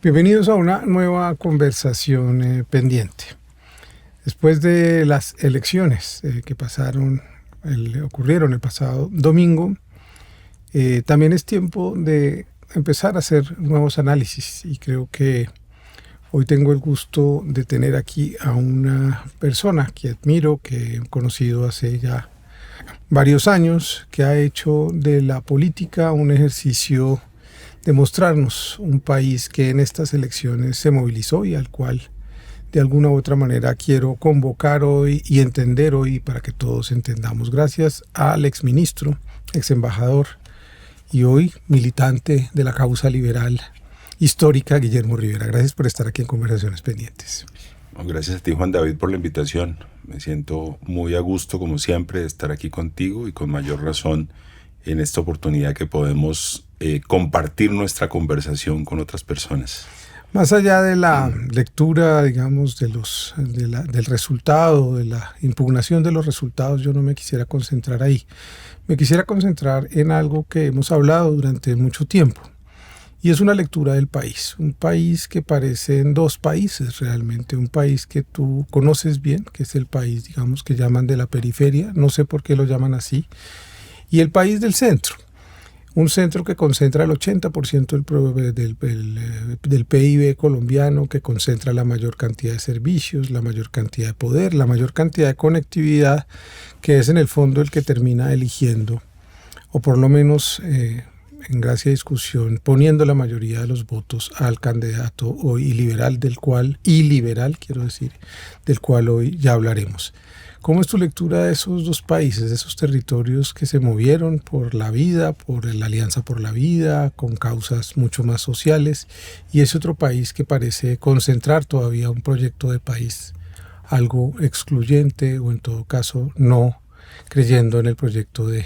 Bienvenidos a una nueva conversación pendiente. Después de las elecciones que ocurrieron el pasado domingo, también es tiempo de empezar a hacer nuevos análisis, y creo que hoy tengo el gusto de tener aquí a una persona que admiro, que he conocido hace ya varios años, que ha hecho de la política un ejercicio de mostrarnos un país que en estas elecciones se movilizó y al cual de alguna u otra manera quiero convocar hoy y entender hoy para que todos entendamos. Gracias al exministro, exembajador y hoy militante de la causa liberal histórica, Guillermo Rivera. Gracias por estar aquí en Conversaciones Pendientes. Gracias a ti, Juan David, por la invitación. Me siento muy a gusto, como siempre, de estar aquí contigo y con mayor razón en esta oportunidad que podemos compartir nuestra conversación con otras personas. Más allá de la lectura, digamos, del resultado, de la impugnación de los resultados, yo no me quisiera concentrar ahí. Me quisiera concentrar en algo que hemos hablado durante mucho tiempo, y es una lectura del país. Un país que parecen dos países realmente. Un país que tú conoces bien, que es el país, digamos, que llaman de la periferia, no sé por qué lo llaman así, y el país del centro. Un centro que concentra el 80% del PIB colombiano, que concentra la mayor cantidad de servicios, la mayor cantidad de poder, la mayor cantidad de conectividad, que es en el fondo el que termina eligiendo, o por lo menos en gracia de discusión, poniendo la mayoría de los votos al candidato hoy liberal, del cual hoy ya hablaremos. ¿Cómo es tu lectura de esos dos países, de esos territorios que se movieron por la vida, por la Alianza por la Vida, con causas mucho más sociales, y ese otro país que parece concentrar todavía un proyecto de país algo excluyente, o en todo caso no creyendo en el proyecto de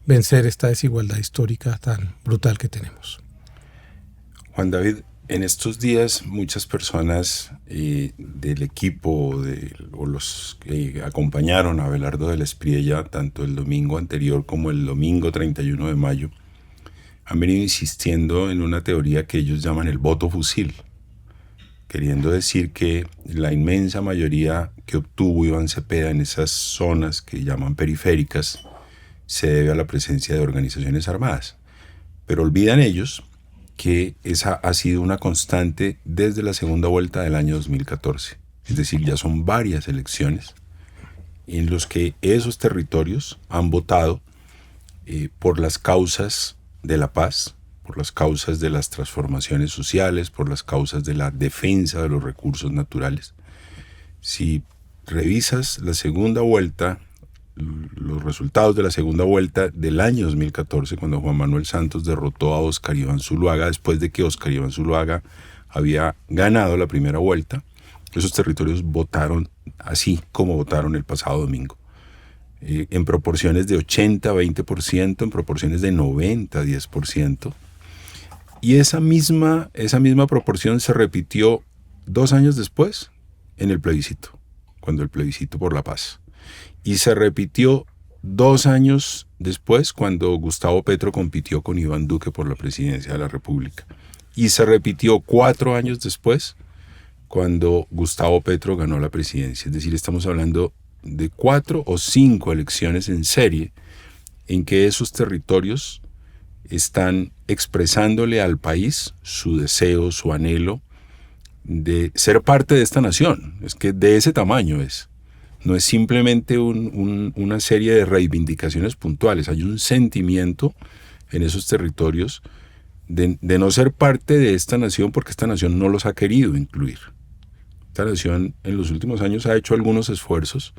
vencer esta desigualdad histórica tan brutal que tenemos? Juan David, en estos días muchas personas del equipo o los que acompañaron a Abelardo del Espriella, tanto el domingo anterior como el domingo 31 de mayo, han venido insistiendo en una teoría que ellos llaman el voto fusil, queriendo decir que la inmensa mayoría que obtuvo Iván Cepeda en esas zonas que llaman periféricas se debe a la presencia de organizaciones armadas. Pero olvidan ellos que esa ha sido una constante desde la segunda vuelta del año 2014. Es decir, ya son varias elecciones en los que esos territorios han votado por las causas de la paz, por las causas de las transformaciones sociales, por las causas de la defensa de los recursos naturales. Si revisas la segunda vuelta, los resultados de la segunda vuelta del año 2014, cuando Juan Manuel Santos derrotó a Óscar Iván Zuluaga, después de que Óscar Iván Zuluaga había ganado la primera vuelta, esos territorios votaron así como votaron el pasado domingo, en proporciones de 80-20%, en proporciones de 90-10%, y esa misma proporción se repitió 2 años después en el plebiscito, cuando el plebiscito por la paz. Y se repitió 2 años después cuando Gustavo Petro compitió con Iván Duque por la presidencia de la República. Y se repitió 4 años después cuando Gustavo Petro ganó la presidencia. Es decir, estamos hablando de 4 o 5 elecciones en serie en que esos territorios están expresándole al país su deseo, su anhelo de ser parte de esta nación. Es que de ese tamaño es. No es simplemente una serie de reivindicaciones puntuales. Hay un sentimiento en esos territorios de no ser parte de esta nación porque esta nación no los ha querido incluir. Esta nación en los últimos años ha hecho algunos esfuerzos,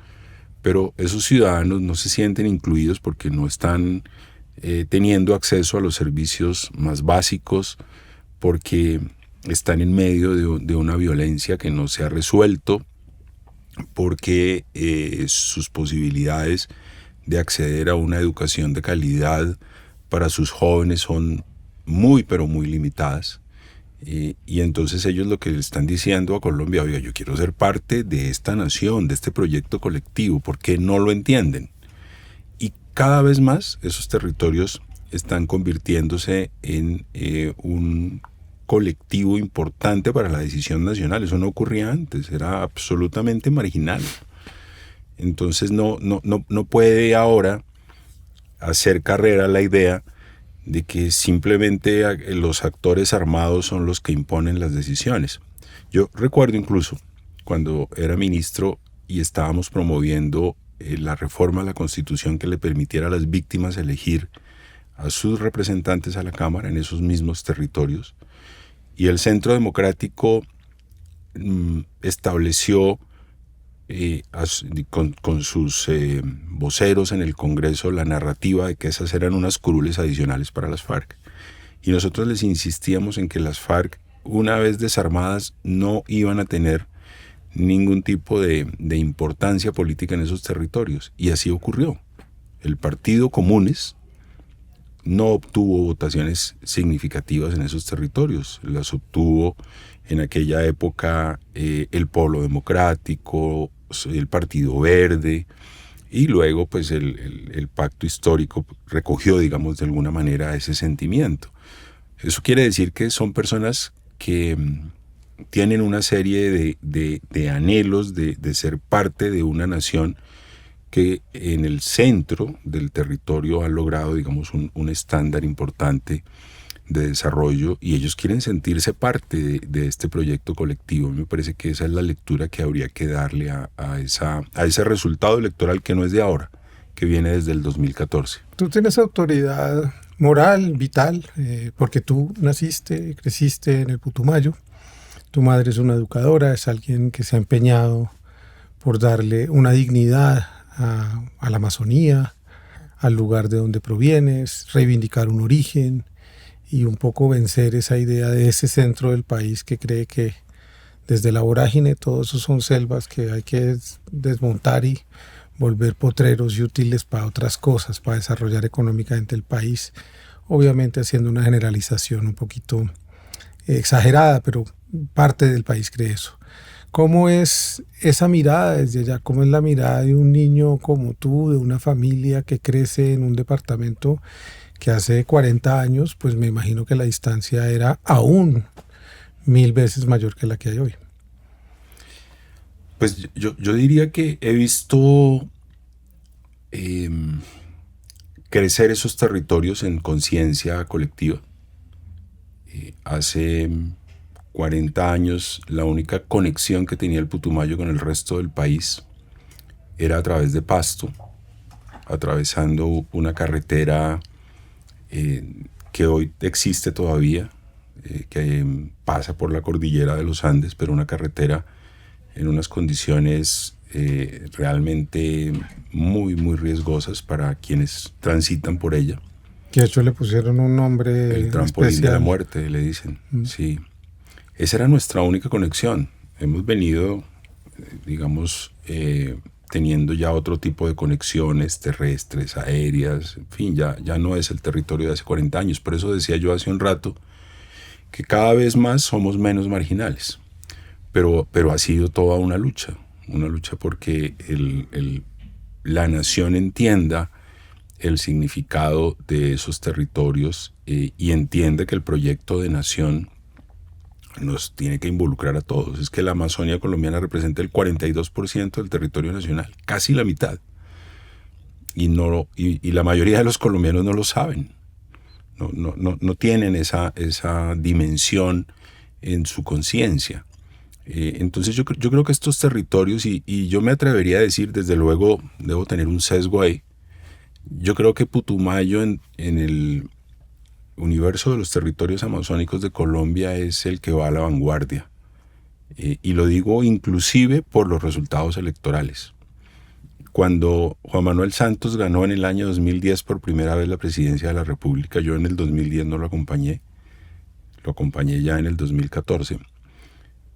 pero esos ciudadanos no se sienten incluidos porque no están teniendo acceso a los servicios más básicos, porque están en medio de una violencia que no se ha resuelto, porque sus posibilidades de acceder a una educación de calidad para sus jóvenes son muy, pero muy limitadas. Y entonces ellos lo que le están diciendo a Colombia: oiga, yo quiero ser parte de esta nación, de este proyecto colectivo, ¿por qué no lo entienden? Y cada vez más esos territorios están convirtiéndose en un colectivo importante para la decisión nacional. Eso no ocurría antes, era absolutamente marginal. Entonces no puede ahora hacer carrera la idea de que simplemente los actores armados son los que imponen las decisiones. Yo recuerdo incluso cuando era ministro y estábamos promoviendo la reforma a la Constitución que le permitiera a las víctimas elegir a sus representantes a la Cámara en esos mismos territorios, y el Centro Democrático estableció con sus voceros en el Congreso la narrativa de que esas eran unas curules adicionales para las FARC. Y nosotros les insistíamos en que las FARC, una vez desarmadas, no iban a tener ningún tipo de importancia política en esos territorios. Y así ocurrió. El Partido Comunes no obtuvo votaciones significativas en esos territorios. Las obtuvo en aquella época el Polo Democrático, el Partido Verde, y luego pues el pacto histórico recogió, digamos, de alguna manera ese sentimiento. Eso quiere decir que son personas que tienen una serie de anhelos de ser parte de una nación que en el centro del territorio ha logrado, digamos, un estándar importante de desarrollo, y ellos quieren sentirse parte de este proyecto colectivo. Me parece que esa es la lectura que habría que darle a ese resultado electoral, que no es de ahora, que viene desde el 2014. Tú tienes autoridad moral, vital, porque tú naciste, creciste en el Putumayo. Tu madre es una educadora, es alguien que se ha empeñado por darle una dignidad a la Amazonía, al lugar de donde provienes, reivindicar un origen y un poco vencer esa idea de ese centro del país que cree que desde la vorágine todo eso son selvas que hay que desmontar y volver potreros y útiles para otras cosas, para desarrollar económicamente el país, obviamente haciendo una generalización un poquito exagerada, pero parte del país cree eso. ¿Cómo es esa mirada desde allá? ¿Cómo es la mirada de un niño como tú, de una familia que crece en un departamento que hace 40 años, pues me imagino que la distancia era aún 1000 veces mayor que la que hay hoy? Pues yo diría que he visto crecer esos territorios en conciencia colectiva. Hace 40 años la única conexión que tenía el Putumayo con el resto del país era a través de Pasto, atravesando una carretera que hoy existe todavía, que pasa por la cordillera de los Andes, pero una carretera en unas condiciones realmente muy, muy riesgosas para quienes transitan por ella. Que de hecho le pusieron un nombre el trampolín especial. De la muerte, le dicen. Sí. Esa era nuestra única conexión. Hemos venido, digamos, teniendo ya otro tipo de conexiones terrestres, aéreas, en fin, ya no es el territorio de hace 40 años. Por eso decía yo hace un rato que cada vez más somos menos marginales. Pero ha sido toda una lucha porque la nación entienda el significado de esos territorios y entienda que el proyecto de nación nos tiene que involucrar a todos. Es que la Amazonia colombiana representa el 42% del territorio nacional, casi la mitad. Y la mayoría de los colombianos no lo saben. No tienen esa dimensión en su conciencia. Entonces yo creo que estos territorios, y yo me atrevería a decir, desde luego debo tener un sesgo ahí, yo creo que Putumayo en el universo de los territorios amazónicos de Colombia es el que va a la vanguardia. Y lo digo inclusive por los resultados electorales. Cuando Juan Manuel Santos ganó en el año 2010 por primera vez la presidencia de la República, yo en el 2010 no lo acompañé ya en el 2014.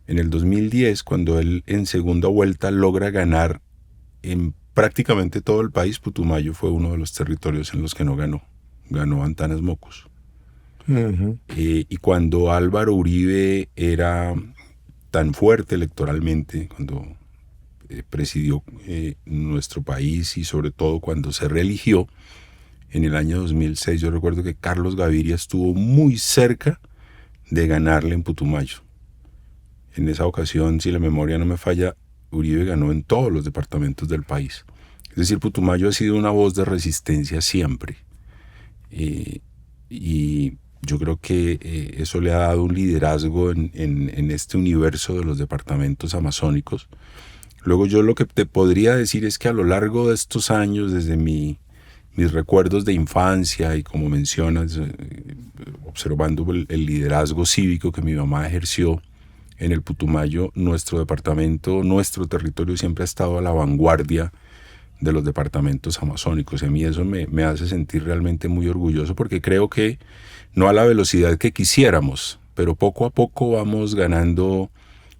En el 2010, cuando él en segunda vuelta logra ganar en prácticamente todo el país, Putumayo fue uno de los territorios en los que no ganó. Ganó Antanas Mocos. Uh-huh. Y cuando Álvaro Uribe era tan fuerte electoralmente, cuando presidió nuestro país y sobre todo cuando se reeligió en el año 2006, yo recuerdo que Carlos Gaviria estuvo muy cerca de ganarle en Putumayo. En esa ocasión, si la memoria no me falla, Uribe ganó en todos los departamentos del país. Es decir, Putumayo ha sido una voz de resistencia siempre. Y yo creo que eso le ha dado un liderazgo en este universo de los departamentos amazónicos. Luego yo lo que te podría decir es que a lo largo de estos años, desde mis recuerdos de infancia y como mencionas, observando el liderazgo cívico que mi mamá ejerció en el Putumayo, nuestro departamento, nuestro territorio siempre ha estado a la vanguardia de los departamentos amazónicos. Y a mí eso me hace sentir realmente muy orgulloso, porque creo que no a la velocidad que quisiéramos, pero poco a poco vamos ganando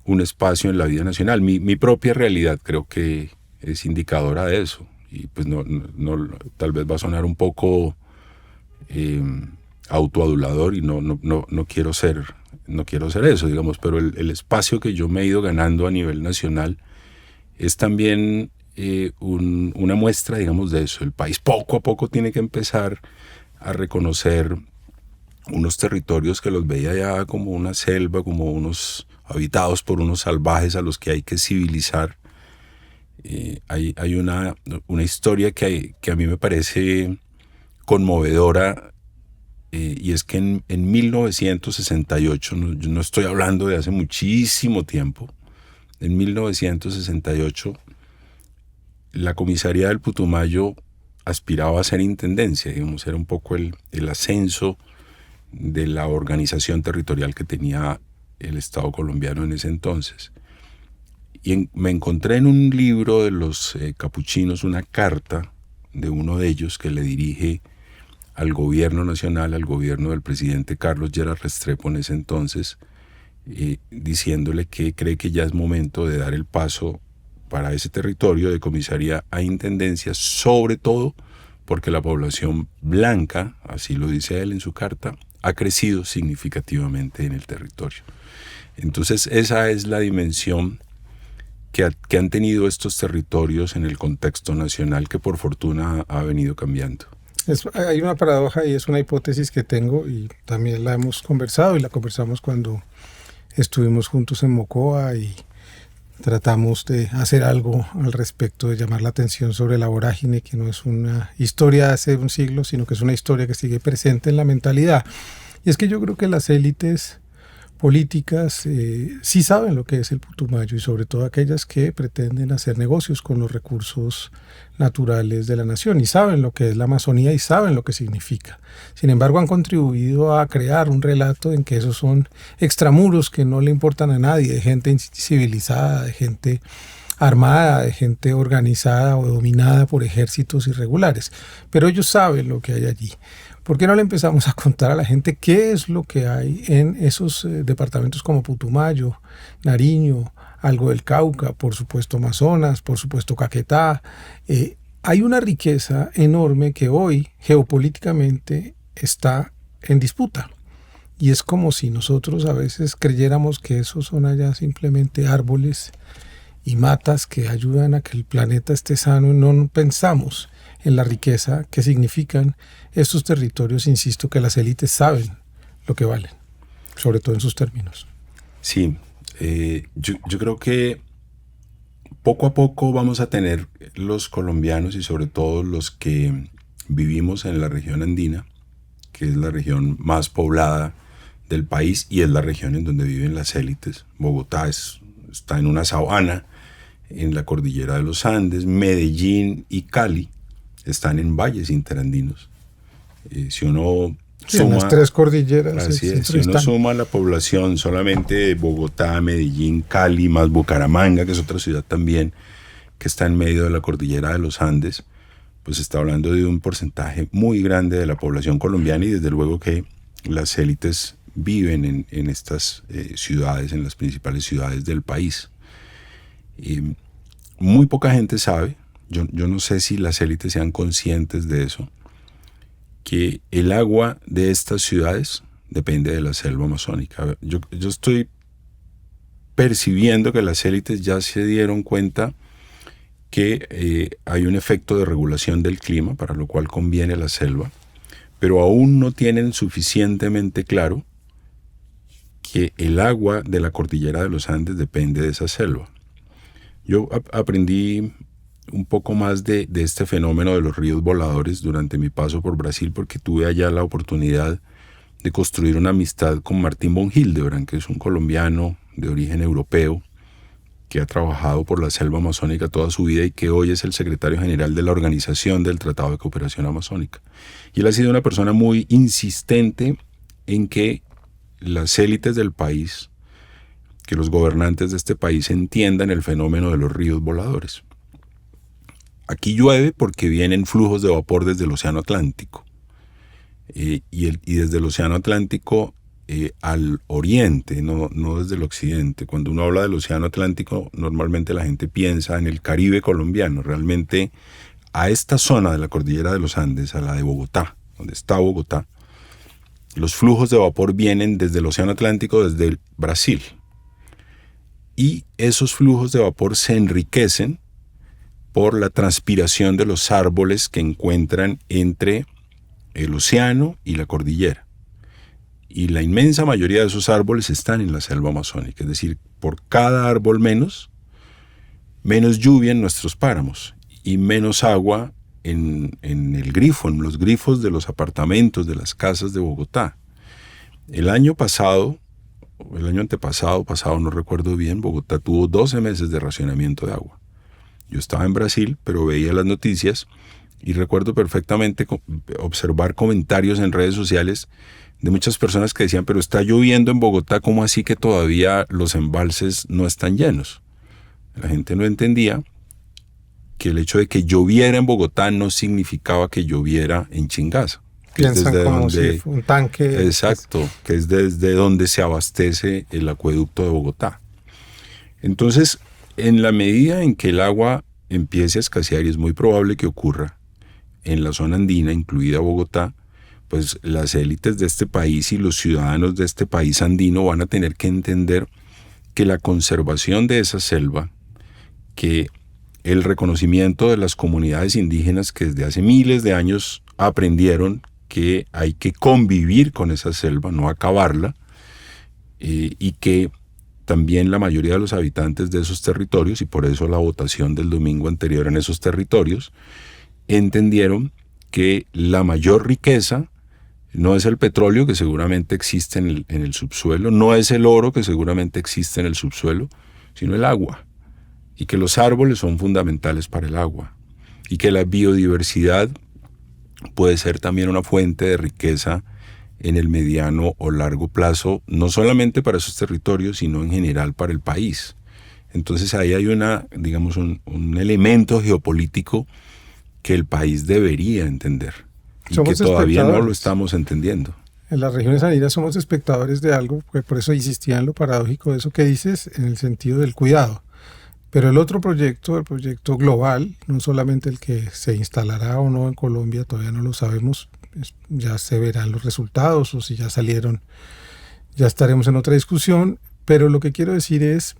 un espacio en la vida nacional. Mi propia realidad creo que es indicadora de eso. Y pues no, tal vez va a sonar un poco autoadulador y no quiero ser eso, digamos, pero el espacio que yo me he ido ganando a nivel nacional es también una muestra, digamos, de eso. El país poco a poco tiene que empezar a reconocer unos territorios que los veía ya como una selva, como unos habitados por unos salvajes a los que hay que civilizar. Hay una historia que a mí me parece conmovedora, y es que en 1968, yo no estoy hablando de hace muchísimo tiempo, en 1968 la comisaría del Putumayo aspiraba a ser intendencia, digamos, era un poco el ascenso de la organización territorial que tenía el Estado colombiano en ese entonces. Y me encontré en un libro de los capuchinos una carta de uno de ellos que le dirige al gobierno nacional, al gobierno del presidente Carlos Lleras Restrepo en ese entonces, diciéndole que cree que ya es momento de dar el paso para ese territorio de comisaría a intendencia, sobre todo porque la población blanca, así lo dice él en su carta, ha crecido significativamente en el territorio. Entonces esa es la dimensión que han tenido estos territorios en el contexto nacional, que por fortuna ha venido cambiando. Hay una paradoja, y es una hipótesis que tengo, y también la hemos conversado, y la conversamos cuando estuvimos juntos en Mocoa y tratamos de hacer algo al respecto, de llamar la atención sobre la vorágine, que no es una historia de hace un siglo, sino que es una historia que sigue presente en la mentalidad. Y es que yo creo que las élites políticas sí saben lo que es el Putumayo, y sobre todo aquellas que pretenden hacer negocios con los recursos naturales de la nación, y saben lo que es la Amazonía y saben lo que significa. Sin embargo, han contribuido a crear un relato en que esos son extramuros que no le importan a nadie, de gente incivilizada, de gente armada, de gente organizada o dominada por ejércitos irregulares. Pero ellos saben lo que hay allí. ¿Por qué no le empezamos a contar a la gente qué es lo que hay en esos departamentos como Putumayo, Nariño, algo del Cauca, por supuesto Amazonas, por supuesto Caquetá? Hay una riqueza enorme que hoy geopolíticamente está en disputa. Y es como si nosotros a veces creyéramos que esos son allá simplemente árboles y matas que ayudan a que el planeta esté sano, y no pensamos en la riqueza que significan estos territorios, insisto, que las élites saben lo que valen, sobre todo en sus términos. Sí, yo creo que poco a poco vamos a tener los colombianos, y sobre todo los que vivimos en la región andina, que es la región más poblada del país y es la región en donde viven las élites. Bogotá está en una sabana en la cordillera de los Andes. Medellín y Cali están en valles interandinos. Si uno suma las tres cordilleras, así es, si uno suma la población solamente de Bogotá, Medellín, Cali, más Bucaramanga, que es otra ciudad también que está en medio de la cordillera de los Andes, pues está hablando de un porcentaje muy grande de la población colombiana, y desde luego que las élites viven en estas ciudades, en las principales ciudades del país. Muy poca gente sabe, yo no sé si las élites sean conscientes de eso, que el agua de estas ciudades depende de la selva amazónica. Yo estoy percibiendo que las élites ya se dieron cuenta que hay un efecto de regulación del clima, para lo cual conviene la selva, pero aún no tienen suficientemente claro que el agua de la cordillera de los Andes depende de esa selva. Yo aprendí un poco más de este fenómeno de los ríos voladores durante mi paso por Brasil, porque tuve allá la oportunidad de construir una amistad con Martín von Hildebrand, que es un colombiano de origen europeo que ha trabajado por la selva amazónica toda su vida y que hoy es el secretario general de la Organización del Tratado de Cooperación Amazónica. Y él ha sido una persona muy insistente en que las élites del país, que los gobernantes de este país entiendan el fenómeno de los ríos voladores. Aquí llueve porque vienen flujos de vapor desde el Océano Atlántico. Y desde el Océano Atlántico al oriente, no desde el occidente. Cuando uno habla del Océano Atlántico, normalmente la gente piensa en el Caribe colombiano. Realmente a esta zona de la cordillera de los Andes, a la de Bogotá, donde está Bogotá, los flujos de vapor vienen desde el Océano Atlántico, desde el Brasil. Y esos flujos de vapor se enriquecen por la transpiración de los árboles que encuentran entre el océano y la cordillera. Y la inmensa mayoría de esos árboles están en la selva amazónica. Es decir, por cada árbol menos lluvia en nuestros páramos y menos agua en el grifo, en los grifos de los apartamentos, de las casas de Bogotá. El año antepasado, no recuerdo bien, Bogotá tuvo 12 meses de racionamiento de agua. Yo estaba en Brasil, pero veía las noticias y recuerdo perfectamente observar comentarios en redes sociales de muchas personas que decían, pero está lloviendo en Bogotá, ¿cómo así que todavía los embalses no están llenos? La gente no entendía que el hecho de que lloviera en Bogotá no significaba que lloviera en Chingaza. Piensan como si un tanque. Exacto, que es desde donde se abastece el acueducto de Bogotá. Entonces, en la medida en que el agua empiece a escasear, y es muy probable que ocurra en la zona andina, incluida Bogotá, pues las élites de este país y los ciudadanos de este país andino van a tener que entender que la conservación de esa selva, que el reconocimiento de las comunidades indígenas que desde hace miles de años aprendieron que hay que convivir con esa selva, no acabarla, y que también la mayoría de los habitantes de esos territorios, y por eso la votación del domingo anterior en esos territorios, entendieron que la mayor riqueza no es el petróleo que seguramente existe en el subsuelo, no es el oro que seguramente existe en el subsuelo, sino el agua, y que los árboles son fundamentales para el agua, y que la biodiversidad puede ser también una fuente de riqueza en el mediano o largo plazo, no solamente para esos territorios, sino en general para el país. Entonces ahí hay un elemento geopolítico que el país debería entender y que todavía no lo estamos entendiendo. En las regiones andinas somos espectadores de algo, por eso insistía en lo paradójico de eso que dices, en el sentido del cuidado. Pero el otro proyecto, el proyecto global, no solamente el que se instalará o no en Colombia, todavía no lo sabemos, ya se verán los resultados o si ya salieron, ya estaremos en otra discusión, pero lo que quiero decir es,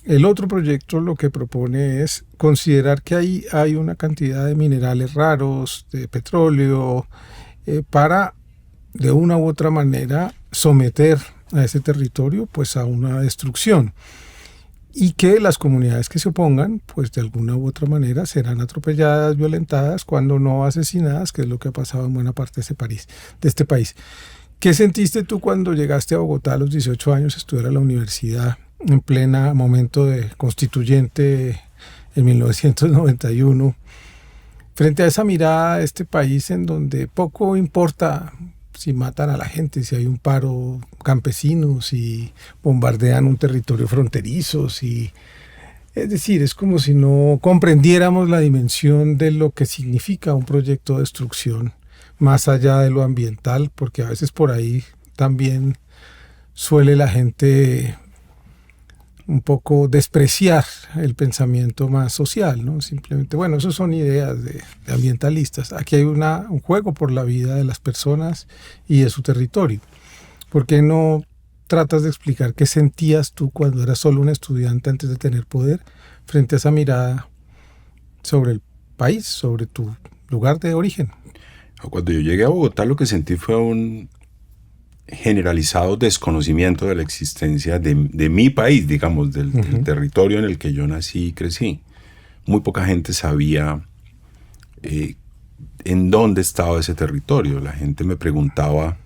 el otro proyecto lo que propone es considerar que ahí hay una cantidad de minerales raros, de petróleo, para de una u otra manera someter a ese territorio pues a una destrucción. Y que las comunidades que se opongan, pues de alguna u otra manera serán atropelladas, violentadas, cuando no asesinadas, que es lo que ha pasado en buena parte de este país. ¿Qué sentiste tú cuando llegaste a Bogotá a los 18 años a estudiar a la universidad, en plena momento de constituyente en 1991, frente a esa mirada de este país en donde poco importa si matan a la gente, si hay un paro campesino, si bombardean un territorio fronterizo, es decir, es como si no comprendiéramos la dimensión de lo que significa un proyecto de destrucción, más allá de lo ambiental, porque a veces por ahí también suele la gente un poco despreciar el pensamiento más social, ¿no? Simplemente, bueno, eso son ideas de ambientalistas. Aquí hay un juego por la vida de las personas y de su territorio. ¿Por qué no tratas de explicar qué sentías tú cuando eras solo un estudiante antes de tener poder frente a esa mirada sobre el país, sobre tu lugar de origen? Cuando yo llegué a Bogotá, lo que sentí fue un generalizado desconocimiento de la existencia de mi país, digamos, del territorio en el que yo nací y crecí. Muy poca gente sabía en dónde estaba ese territorio. La gente me preguntaba,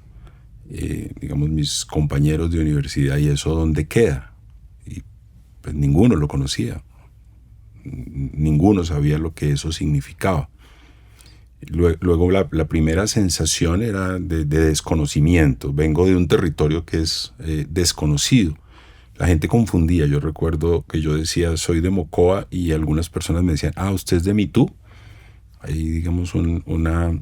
digamos, mis compañeros de universidad, ¿y eso dónde queda? Y pues ninguno lo conocía. Ninguno sabía lo que eso significaba. Luego la primera sensación era de desconocimiento. Vengo de un territorio que es desconocido. La gente confundía. Yo recuerdo que yo decía, soy de Mocoa, y algunas personas me decían, usted es de Mitú. Hay, digamos, una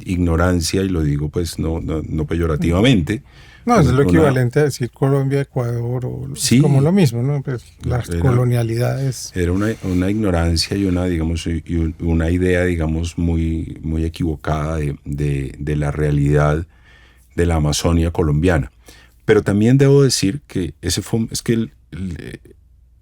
ignorancia, y lo digo pues no peyorativamente. No, es lo equivalente a decir Colombia, Ecuador, o sí, es como lo mismo, ¿no? Pues las colonialidades. Era una ignorancia y una idea, digamos, muy, muy equivocada de la realidad de la Amazonia colombiana. Pero también debo decir que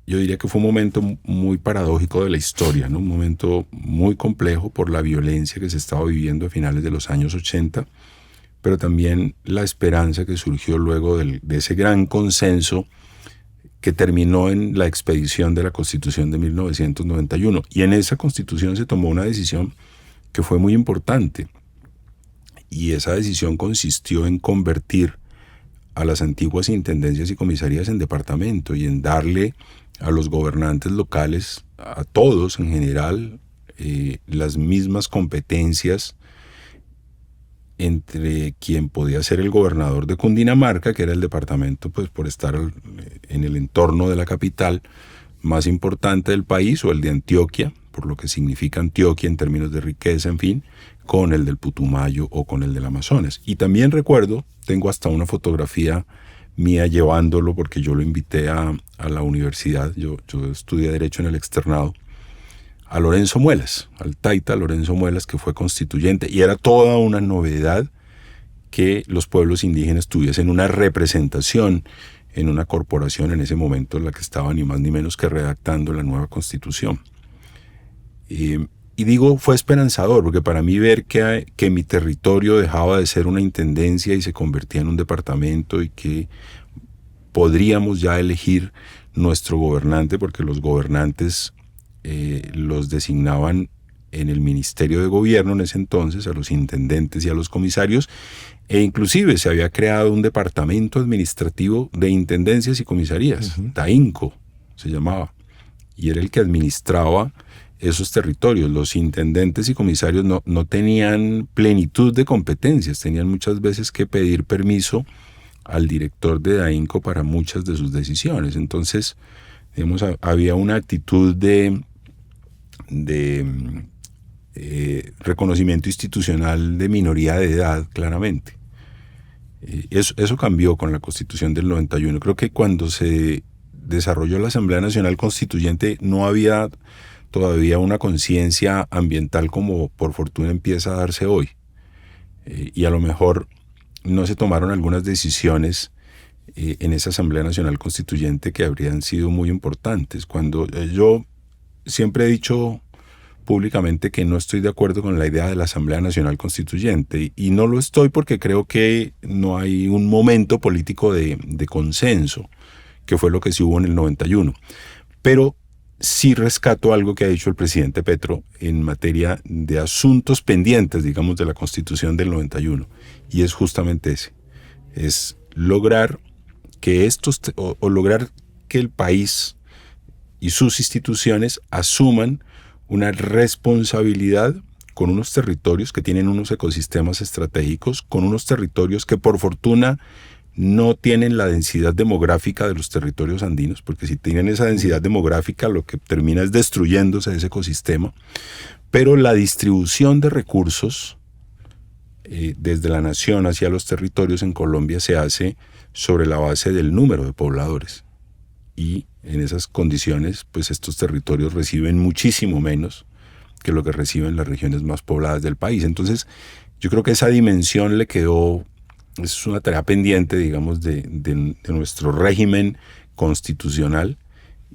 yo diría que fue un momento muy paradójico de la historia, ¿no? Un momento muy complejo por la violencia que se estaba viviendo a finales de los años 80, pero también la esperanza que surgió luego de ese gran consenso que terminó en la expedición de la Constitución de 1991. Y en esa Constitución se tomó una decisión que fue muy importante, y esa decisión consistió en convertir a las antiguas intendencias y comisarías en departamento, y en darle a los gobernantes locales, a todos en general, las mismas competencias, entre quien podía ser el gobernador de Cundinamarca, que era el departamento, pues por estar en el entorno de la capital más importante del país, o el de Antioquia, por lo que significa Antioquia en términos de riqueza, en fin, con el del Putumayo o con el del Amazonas. Y también recuerdo, tengo hasta una fotografía mía llevándolo, porque yo lo invité a la universidad, yo estudié Derecho en el externado, a Lorenzo Muelas, al taita Lorenzo Muelas, que fue constituyente, y era toda una novedad que los pueblos indígenas tuviesen una representación en una corporación en ese momento, en la que estaba ni más ni menos que redactando la nueva Constitución. Y digo, fue esperanzador, porque para mí ver que mi territorio dejaba de ser una intendencia y se convertía en un departamento, y que podríamos ya elegir nuestro gobernante, porque los gobernantes los designaban en el Ministerio de Gobierno en ese entonces, a los intendentes y a los comisarios, e inclusive se había creado un departamento administrativo de intendencias y comisarías, DAINCO se llamaba, y era el que administraba esos territorios. Los intendentes y comisarios no tenían plenitud de competencias, tenían muchas veces que pedir permiso al director de DAINCO para muchas de sus decisiones. Entonces, digamos, había una actitud de reconocimiento institucional de minoría de edad, claramente. Eso cambió con la Constitución del 91. Creo que cuando se desarrolló la Asamblea Nacional Constituyente no había todavía una conciencia ambiental como por fortuna empieza a darse hoy. Y a lo mejor no se tomaron algunas decisiones en esa Asamblea Nacional Constituyente que habrían sido muy importantes. Cuando yo siempre he dicho públicamente que no estoy de acuerdo con la idea de la Asamblea Nacional Constituyente, y no lo estoy porque creo que no hay un momento político de consenso, que fue lo que sí hubo en el 91. Pero sí rescato algo que ha dicho el presidente Petro en materia de asuntos pendientes, digamos, de la Constitución del 91, y es justamente ese. Es lograr que lograr que el país y sus instituciones asuman una responsabilidad con unos territorios que tienen unos ecosistemas estratégicos, con unos territorios que por fortuna no tienen la densidad demográfica de los territorios andinos, porque si tienen esa densidad demográfica lo que termina es destruyéndose ese ecosistema, pero la distribución de recursos desde la nación hacia los territorios en Colombia se hace sobre la base del número de pobladores, y en esas condiciones pues estos territorios reciben muchísimo menos que lo que reciben las regiones más pobladas del país. Entonces yo creo que esa dimensión le quedó, es una tarea pendiente, digamos, de nuestro régimen constitucional,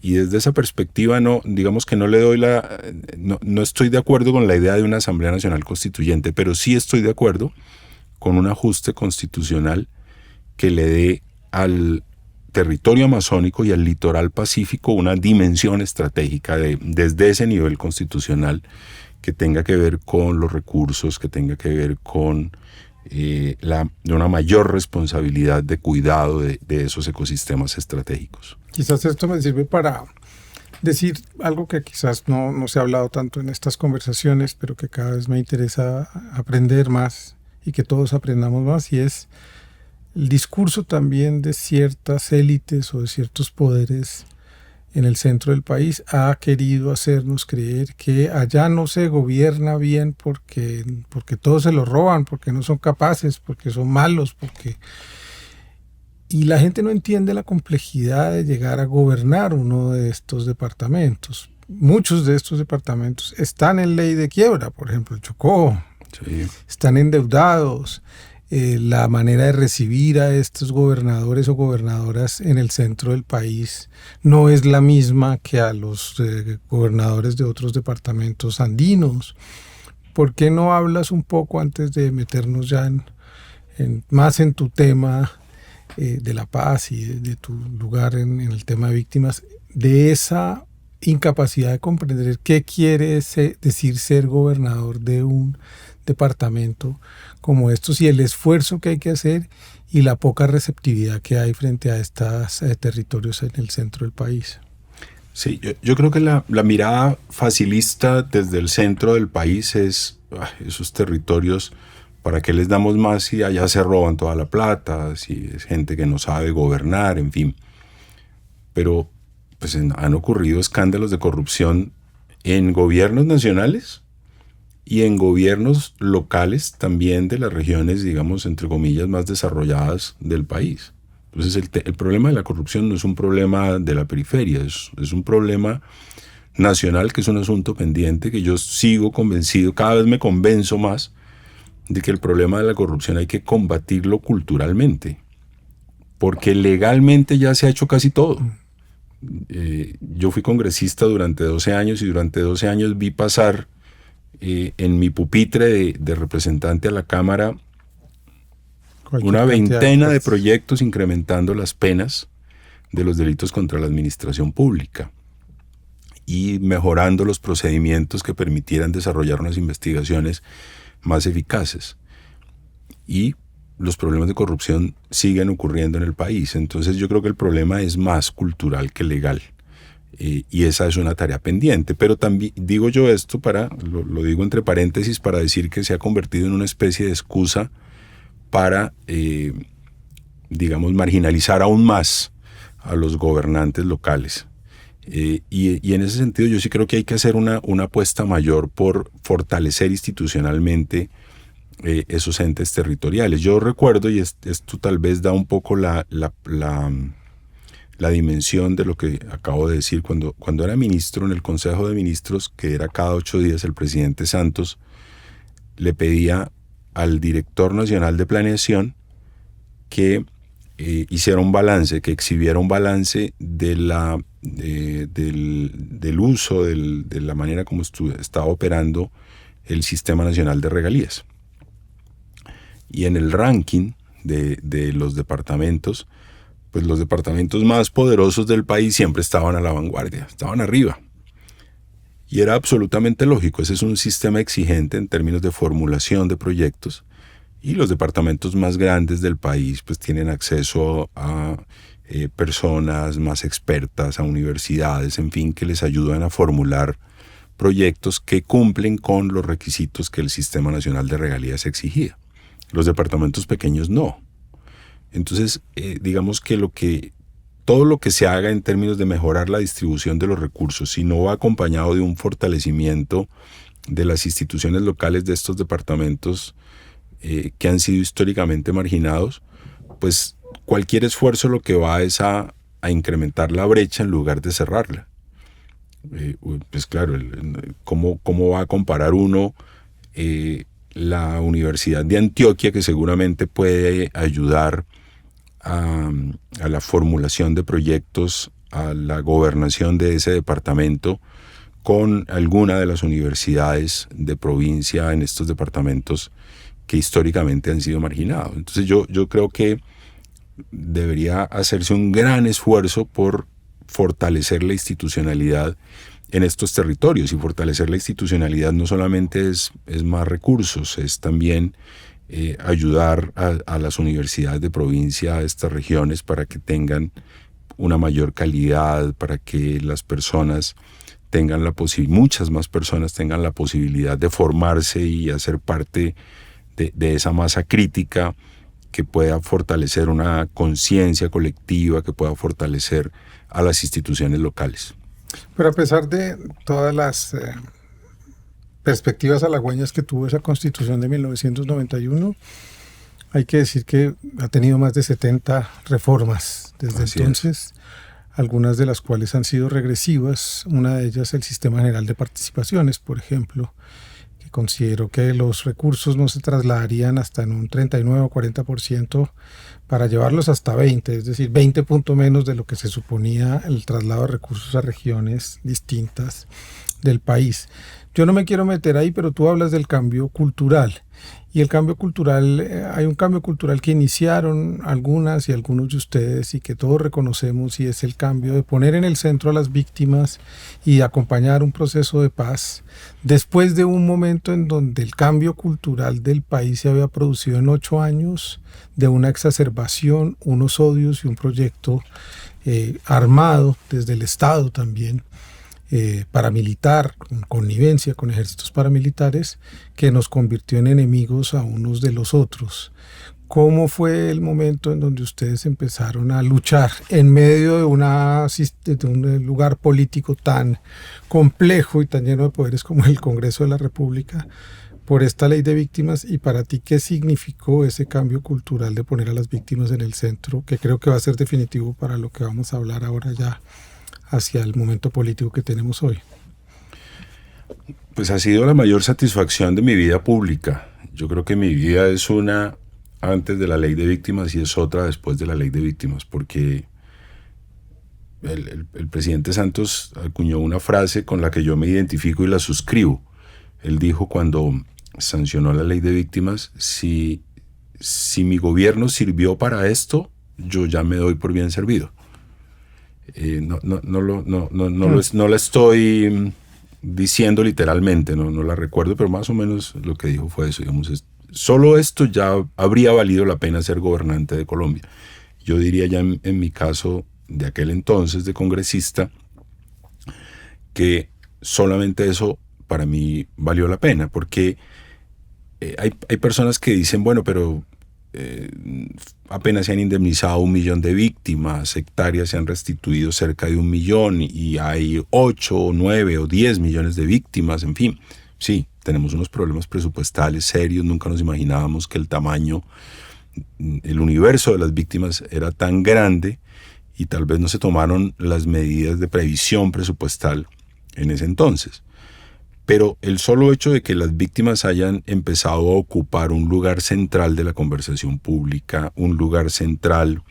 y desde esa perspectiva digamos que no estoy de acuerdo con la idea de una Asamblea Nacional Constituyente, pero sí estoy de acuerdo con un ajuste constitucional que le dé al territorio amazónico y al litoral pacífico una dimensión estratégica desde ese nivel constitucional que tenga que ver con los recursos, que tenga que ver con una mayor responsabilidad de cuidado de esos ecosistemas estratégicos. Quizás esto me sirve para decir algo que quizás no se ha hablado tanto en estas conversaciones, pero que cada vez me interesa aprender más y que todos aprendamos más, y es el discurso también de ciertas élites o de ciertos poderes en el centro del país ha querido hacernos creer que allá no se gobierna bien porque todos se lo roban, porque no son capaces, porque son malos, y la gente no entiende la complejidad de llegar a gobernar uno de estos departamentos. Muchos de estos departamentos están en ley de quiebra, por ejemplo, el Chocó, sí. Están endeudados. La manera de recibir a estos gobernadores o gobernadoras en el centro del país no es la misma que a los gobernadores de otros departamentos andinos. ¿Por qué no hablas un poco, antes de meternos ya más en tu tema de la paz y de tu lugar en el tema de víctimas, de esa incapacidad de comprender qué quiere decir ser gobernador de un departamento como estos, y el esfuerzo que hay que hacer y la poca receptividad que hay frente a estos territorios en el centro del país? Sí, yo creo que la mirada facilista desde el centro del país es esos territorios, ¿para qué les damos más si allá se roban toda la plata, si es gente que no sabe gobernar, en fin? Pero pues han ocurrido escándalos de corrupción en gobiernos nacionales y en gobiernos locales también de las regiones, digamos, entre comillas, más desarrolladas del país. Entonces el problema de la corrupción no es un problema de la periferia, es un problema nacional, que es un asunto pendiente, que yo sigo convencido, cada vez me convenzo más de que el problema de la corrupción hay que combatirlo culturalmente, porque legalmente ya se ha hecho casi todo. Yo fui congresista durante 12 años y durante 12 años vi pasar en mi pupitre de representante a la Cámara una veintena de proyectos incrementando las penas de los delitos contra la administración pública y mejorando los procedimientos que permitieran desarrollar unas investigaciones más eficaces. Y los problemas de corrupción siguen ocurriendo en el país. Entonces yo creo que el problema es más cultural que legal. Y esa es una tarea pendiente. Pero también digo yo esto, lo digo entre paréntesis, para decir que se ha convertido en una especie de excusa para, digamos, marginalizar aún más a los gobernantes locales. Y en ese sentido yo sí creo que hay que hacer una apuesta mayor por fortalecer institucionalmente esos entes territoriales. Yo recuerdo, y esto tal vez da un poco la dimensión de lo que acabo de decir, cuando era ministro en el Consejo de Ministros, que era cada 8 días, el presidente Santos le pedía al director nacional de planeación que hiciera un balance, que exhibiera un balance del uso, de la manera como estaba operando el Sistema Nacional de Regalías. Y en el ranking de los departamentos, pues los departamentos más poderosos del país siempre estaban a la vanguardia, estaban arriba. Y era absolutamente lógico, ese es un sistema exigente en términos de formulación de proyectos, y los departamentos más grandes del país pues tienen acceso a personas más expertas, a universidades, en fin, que les ayudan a formular proyectos que cumplen con los requisitos que el Sistema Nacional de Regalías exigía. Los departamentos pequeños no. Entonces, digamos que todo lo que se haga en términos de mejorar la distribución de los recursos, si no va acompañado de un fortalecimiento de las instituciones locales de estos departamentos que han sido históricamente marginados, pues cualquier esfuerzo lo que va es a incrementar la brecha en lugar de cerrarla. Pues claro, ¿cómo va a comparar uno la Universidad de Antioquia, que seguramente puede ayudar a la formulación de proyectos, a la gobernación de ese departamento, con alguna de las universidades de provincia en estos departamentos que históricamente han sido marginados. Entonces yo creo que debería hacerse un gran esfuerzo por fortalecer la institucionalidad en estos territorios, y fortalecer la institucionalidad no solamente es más recursos, es también ayudar a las universidades de provincia, a estas regiones, para que tengan una mayor calidad, para que las personas tengan muchas más personas tengan la posibilidad de formarse y hacer parte de esa masa crítica que pueda fortalecer una conciencia colectiva, que pueda fortalecer a las instituciones locales. Pero a pesar de todas las perspectivas halagüeñas que tuvo esa Constitución de 1991, hay que decir que ha tenido más de 70 reformas desde entonces, algunas de las cuales han sido regresivas. Una de ellas el Sistema General de Participaciones, por ejemplo, que considero que los recursos no se trasladarían hasta en un 39 o 40% para llevarlos hasta 20, es decir, 20 puntos menos de lo que se suponía el traslado de recursos a regiones distintas del país. Yo no me quiero meter ahí, pero tú hablas del cambio cultural. Y el cambio cultural, hay un cambio cultural que iniciaron algunas y algunos de ustedes y que todos reconocemos, y es el cambio de poner en el centro a las víctimas y acompañar un proceso de paz después de un momento en donde el cambio cultural del país se había producido en 8 años de una exacerbación, unos odios y un proyecto armado desde el Estado también, paramilitar, con connivencia con ejércitos paramilitares, que nos convirtió en enemigos a unos de los otros. ¿Cómo fue el momento en donde ustedes empezaron a luchar en medio de un lugar político tan complejo y tan lleno de poderes como el Congreso de la República por esta ley de víctimas? Y para ti, ¿qué significó ese cambio cultural de poner a las víctimas en el centro, que creo que va a ser definitivo para lo que vamos a hablar ahora ya hacia el momento político que tenemos hoy? Pues ha sido la mayor satisfacción de mi vida pública. Yo creo que mi vida es una antes de la ley de víctimas y es otra después de la ley de víctimas, porque el presidente Santos acuñó una frase con la que yo me identifico y la suscribo. Él dijo cuando sancionó la ley de víctimas: si mi gobierno sirvió para esto, yo ya me doy por bien servido. No la estoy diciendo literalmente, no la recuerdo, pero más o menos lo que dijo fue eso, digamos, solo esto ya habría valido la pena ser gobernante de Colombia. Yo diría ya en mi caso de aquel entonces de congresista que solamente eso para mí valió la pena, porque hay personas que dicen, bueno, pero apenas se han indemnizado 1 millón de víctimas, hectáreas se han restituido cerca de 1 millón y hay 8, 9 o 10 millones de víctimas, en fin. Sí, tenemos unos problemas presupuestales serios, nunca nos imaginábamos que el universo de las víctimas era tan grande y tal vez no se tomaron las medidas de previsión presupuestal en ese entonces. Pero el solo hecho de que las víctimas hayan empezado a ocupar un lugar central de la conversación pública, un lugar central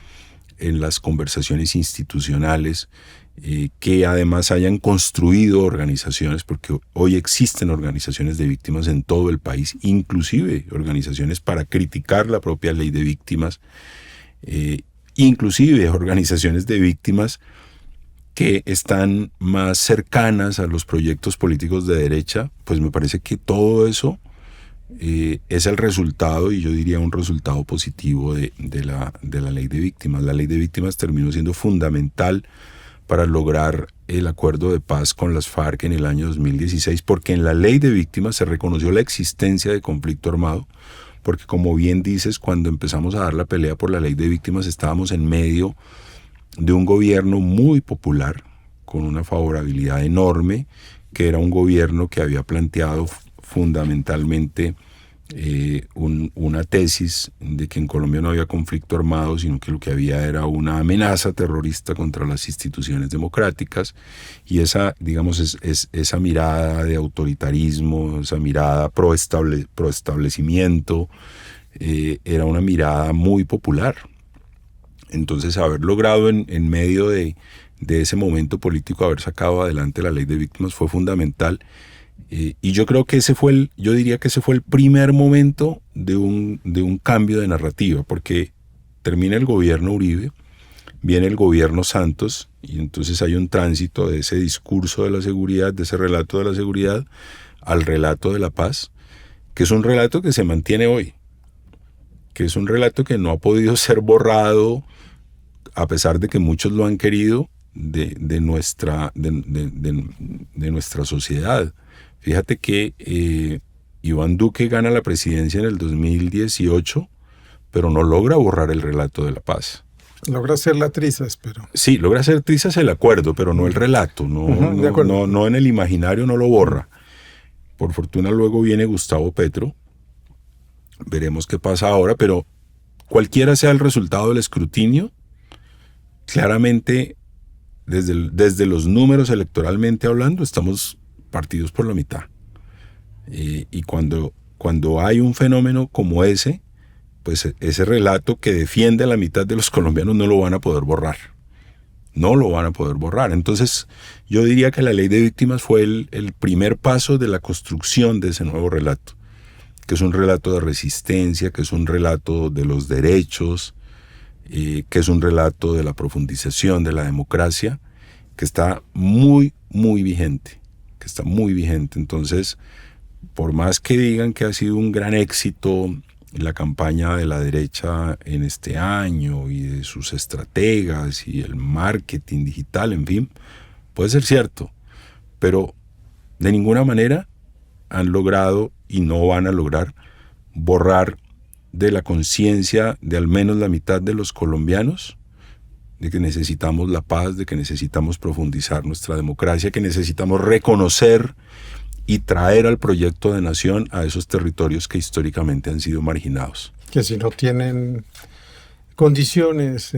en las conversaciones institucionales, que además hayan construido organizaciones, porque hoy existen organizaciones de víctimas en todo el país, inclusive organizaciones para criticar la propia ley de víctimas, inclusive organizaciones de víctimas que están más cercanas a los proyectos políticos de derecha. Pues me parece que todo eso es el resultado, y yo diría un resultado positivo de la ley de víctimas. La ley de víctimas terminó siendo fundamental para lograr el acuerdo de paz con las FARC en el año 2016, porque en la ley de víctimas se reconoció la existencia de conflicto armado, porque como bien dices, cuando empezamos a dar la pelea por la ley de víctimas estábamos en medio de un gobierno muy popular, con una favorabilidad enorme, que era un gobierno que había planteado fundamentalmente una tesis de que en Colombia no había conflicto armado, sino que lo que había era una amenaza terrorista contra las instituciones democráticas, y esa, digamos, esa mirada de autoritarismo, esa mirada pro establecimiento, era una mirada muy popular. Entonces, haber logrado en medio de ese momento político haber sacado adelante la ley de víctimas fue fundamental. Y yo creo que yo diría que ese fue el primer momento de un cambio de narrativa, porque termina el gobierno Uribe, viene el gobierno Santos, y entonces hay un tránsito de ese discurso de la seguridad, de ese relato de la seguridad, al relato de la paz, que es un relato que se mantiene hoy, que es un relato que no ha podido ser borrado, a pesar de que muchos lo han querido, de nuestra sociedad. Fíjate que Iván Duque gana la presidencia en el 2018, pero no logra borrar el relato de la paz. Logra hacer la trizas, pero... Sí, logra hacer trizas el acuerdo, pero no el relato. No en el imaginario no lo borra. Por fortuna luego viene Gustavo Petro. Veremos qué pasa ahora, pero cualquiera sea el resultado del escrutinio, claramente desde los números electoralmente hablando, estamos partidos por la mitad. Y cuando hay un fenómeno como ese, pues ese relato que defiende a la mitad de los colombianos no lo van a poder borrar. No lo van a poder borrar. Entonces, yo diría que la ley de víctimas fue el primer paso de la construcción de ese nuevo relato, que es un relato de resistencia, que es un relato de los derechos, que es un relato de la profundización de la democracia, que está muy, muy vigente. Entonces, por más que digan que ha sido un gran éxito la campaña de la derecha en este año y de sus estrategas y el marketing digital, en fin, puede ser cierto, pero de ninguna manera han logrado y no van a lograr borrar de la conciencia de al menos la mitad de los colombianos de que necesitamos la paz, de que necesitamos profundizar nuestra democracia, que necesitamos reconocer y traer al proyecto de nación a esos territorios que históricamente han sido marginados. Que si no tienen condiciones,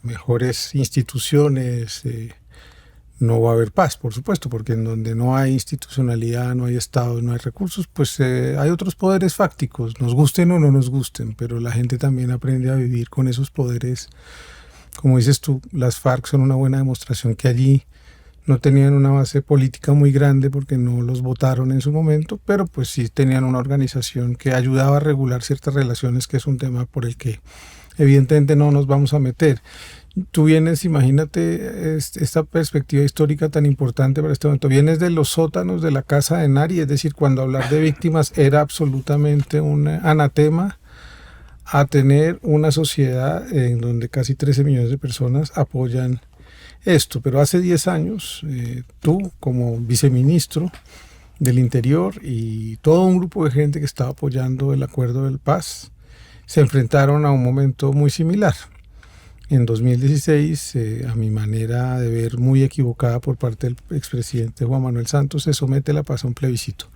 mejores instituciones, no va a haber paz, por supuesto, porque en donde no hay institucionalidad, no hay Estado, no hay recursos, pues hay otros poderes fácticos, nos gusten o no nos gusten, pero la gente también aprende a vivir con esos poderes. Como dices tú, las FARC son una buena demostración que allí no tenían una base política muy grande porque no los votaron en su momento, pero pues sí tenían una organización que ayudaba a regular ciertas relaciones, que es un tema por el que evidentemente no nos vamos a meter. Tú vienes, imagínate esta perspectiva histórica tan importante para este momento, vienes de los sótanos de la casa de Nari, es decir, cuando hablar de víctimas era absolutamente un anatema, a tener una sociedad en donde casi 13 millones de personas apoyan esto. Pero hace 10 años, tú como viceministro del Interior y todo un grupo de gente que estaba apoyando el acuerdo de paz se enfrentaron a un momento muy similar. En 2016, a mi manera de ver muy equivocada por parte del expresidente Juan Manuel Santos, se somete la paz a un plebiscito.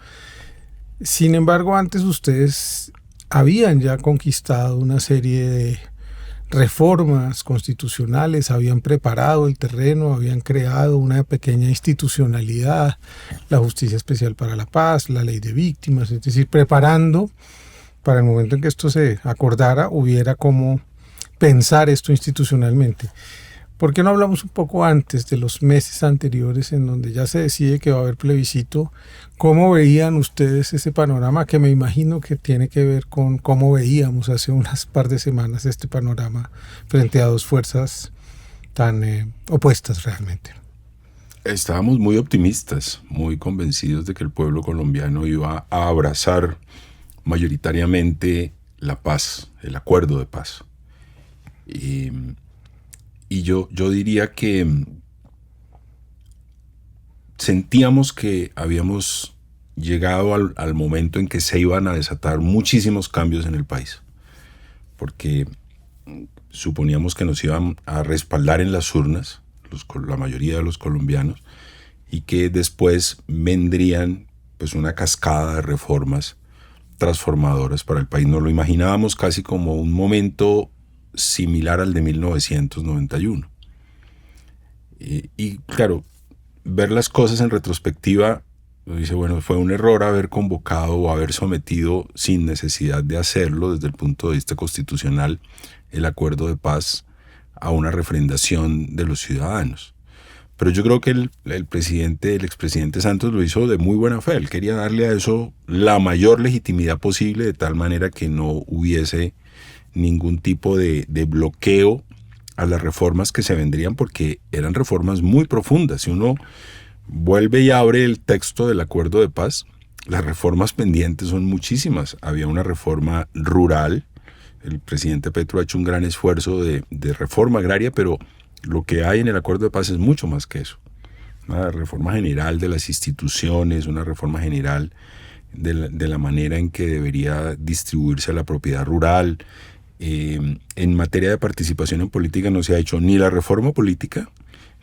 Sin embargo, antes ustedes habían ya conquistado una serie de reformas constitucionales, habían preparado el terreno, habían creado una pequeña institucionalidad, la Justicia Especial para la Paz, la Ley de Víctimas, es decir, preparando para el momento en que esto se acordara, hubiera como pensar esto institucionalmente. ¿Por qué no hablamos un poco antes de los meses anteriores en donde ya se decide que va a haber plebiscito? ¿Cómo veían ustedes ese panorama que me imagino que tiene que ver con cómo veíamos hace unas par de semanas este panorama frente a dos fuerzas tan opuestas realmente? Estábamos muy optimistas, muy convencidos de que el pueblo colombiano iba a abrazar mayoritariamente la paz, el acuerdo de paz. Y yo diría que sentíamos que habíamos llegado al momento en que se iban a desatar muchísimos cambios en el país, porque suponíamos que nos iban a respaldar en las urnas, la mayoría de los colombianos, y que después vendrían pues una cascada de reformas transformadoras para el país. Nos lo imaginábamos casi como un momento similar al de 1991. Y claro, ver las cosas en retrospectiva, dice, bueno, fue un error haber convocado o haber sometido sin necesidad de hacerlo desde el punto de vista constitucional el acuerdo de paz a una refrendación de los ciudadanos. Pero yo creo que el expresidente Santos lo hizo de muy buena fe. Él quería darle a eso la mayor legitimidad posible, de tal manera que no hubiese ningún tipo de bloqueo a las reformas que se vendrían, porque eran reformas muy profundas. Si uno vuelve y abre el texto del acuerdo de paz, las reformas pendientes son muchísimas. Había una reforma rural. El presidente Petro ha hecho un gran esfuerzo de reforma agraria, pero lo que hay en el acuerdo de paz es mucho más que eso. Una reforma general de las instituciones, una reforma general de la manera en que debería distribuirse la propiedad rural. En materia de participación en política no se ha hecho ni la reforma política,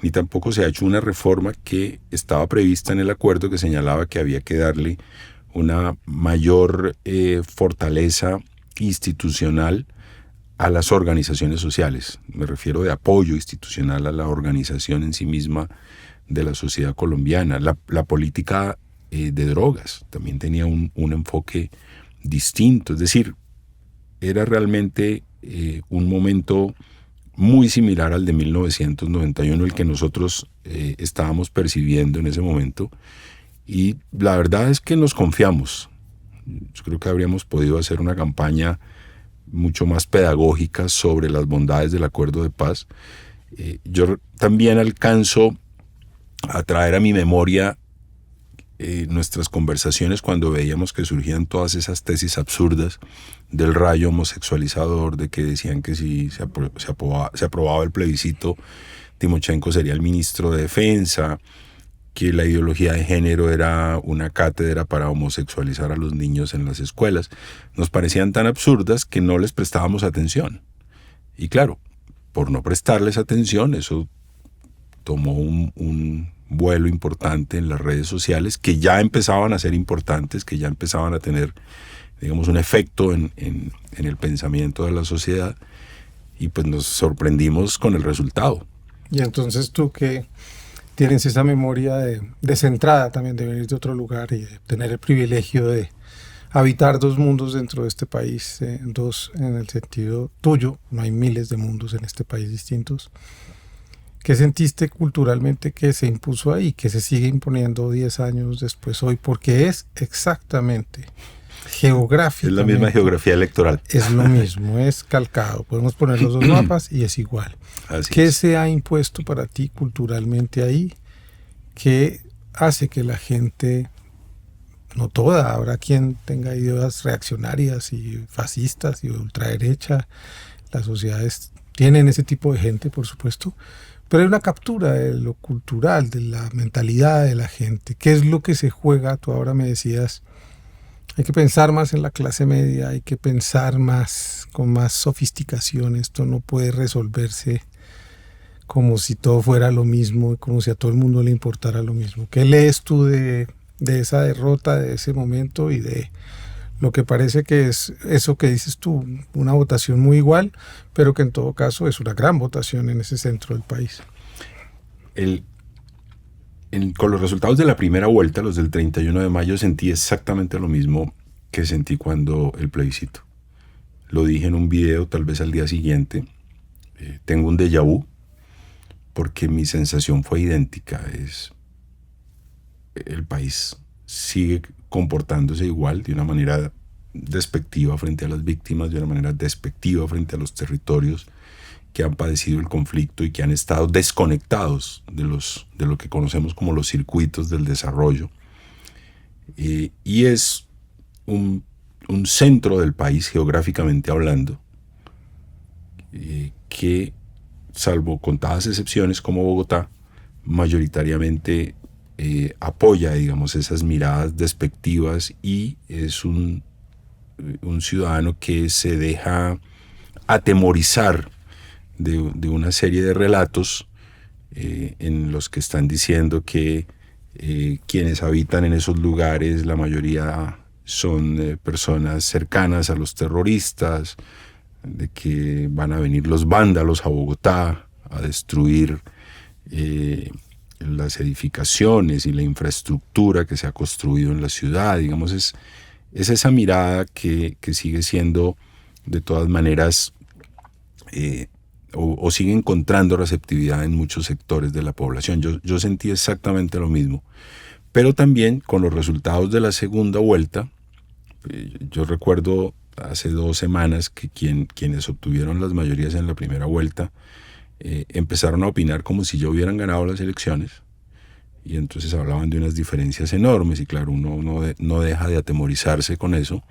ni tampoco se ha hecho una reforma que estaba prevista en el acuerdo, que señalaba que había que darle una mayor fortaleza institucional a las organizaciones sociales. Me refiero de apoyo institucional a la organización en sí misma de la sociedad colombiana. La política de drogas también tenía un enfoque distinto. Es decir, era realmente un momento muy similar al de 1991, el que nosotros estábamos percibiendo en ese momento. Y la verdad es que nos confiamos. Yo creo que habríamos podido hacer una campaña mucho más pedagógica sobre las bondades del acuerdo de paz. Yo también alcanzo a traer a mi memoria nuestras conversaciones cuando veíamos que surgían todas esas tesis absurdas del rayo homosexualizador, de que decían que si se aprobaba el plebiscito, Timochenko sería el ministro de Defensa, que la ideología de género era una cátedra para homosexualizar a los niños en las escuelas. Nos parecían tan absurdas que no les prestábamos atención. Y claro, por no prestarles atención, eso tomó un vuelo importante en las redes sociales, que ya empezaban a ser importantes, que ya empezaban a tener, digamos, un efecto en el pensamiento de la sociedad, y pues nos sorprendimos con el resultado. Y entonces tú, que tienes esa memoria descentrada también, de venir de otro lugar y de tener el privilegio de habitar dos mundos dentro de este país, dos en el sentido tuyo, no hay miles de mundos en este país distintos. ¿Qué sentiste culturalmente que se impuso ahí, que se sigue imponiendo 10 años después hoy? Porque es exactamente geográficamente. Es la misma geografía electoral. Es lo mismo, es calcado. Podemos poner los dos mapas y es igual. ¿Qué se ha impuesto para ti culturalmente ahí? ¿Qué hace que la gente, no toda, habrá quien tenga ideas reaccionarias y fascistas y ultraderecha? Las sociedades tienen ese tipo de gente, por supuesto. Pero hay una captura de lo cultural, de la mentalidad de la gente. ¿Qué es lo que se juega? Tú ahora me decías, hay que pensar más en la clase media, hay que pensar más, con más sofisticación. Esto no puede resolverse como si todo fuera lo mismo, como si a todo el mundo le importara lo mismo. ¿Qué lees tú de esa derrota, de ese momento y de lo que parece que es eso que dices tú, una votación muy igual, pero que en todo caso es una gran votación en ese centro del país? Con los resultados de la primera vuelta, los del 31 de mayo, sentí exactamente lo mismo que sentí cuando el plebiscito. Lo dije en un video, tal vez al día siguiente. Tengo un déjà vu, porque mi sensación fue idéntica. El país sigue comportándose igual, de una manera despectiva frente a las víctimas, de una manera despectiva frente a los territorios que han padecido el conflicto y que han estado desconectados de lo que conocemos como los circuitos del desarrollo. Y es un centro del país, geográficamente hablando, que, salvo contadas excepciones como Bogotá, mayoritariamente apoya, digamos, esas miradas despectivas, y es un ciudadano que se deja atemorizar de una serie de relatos en los que están diciendo que quienes habitan en esos lugares, la mayoría son personas cercanas a los terroristas, de que van a venir los vándalos a Bogotá a destruir las edificaciones y la infraestructura que se ha construido en la ciudad. Digamos, es esa mirada que sigue siendo de todas maneras o sigue encontrando receptividad en muchos sectores de la población. Yo sentí exactamente lo mismo. Pero también con los resultados de la segunda vuelta, yo recuerdo hace 2 semanas que quienes obtuvieron las mayorías en la primera vuelta empezaron a opinar como si ya hubieran ganado las elecciones, y entonces hablaban de unas diferencias enormes, y claro, uno no deja de atemorizarse con eso,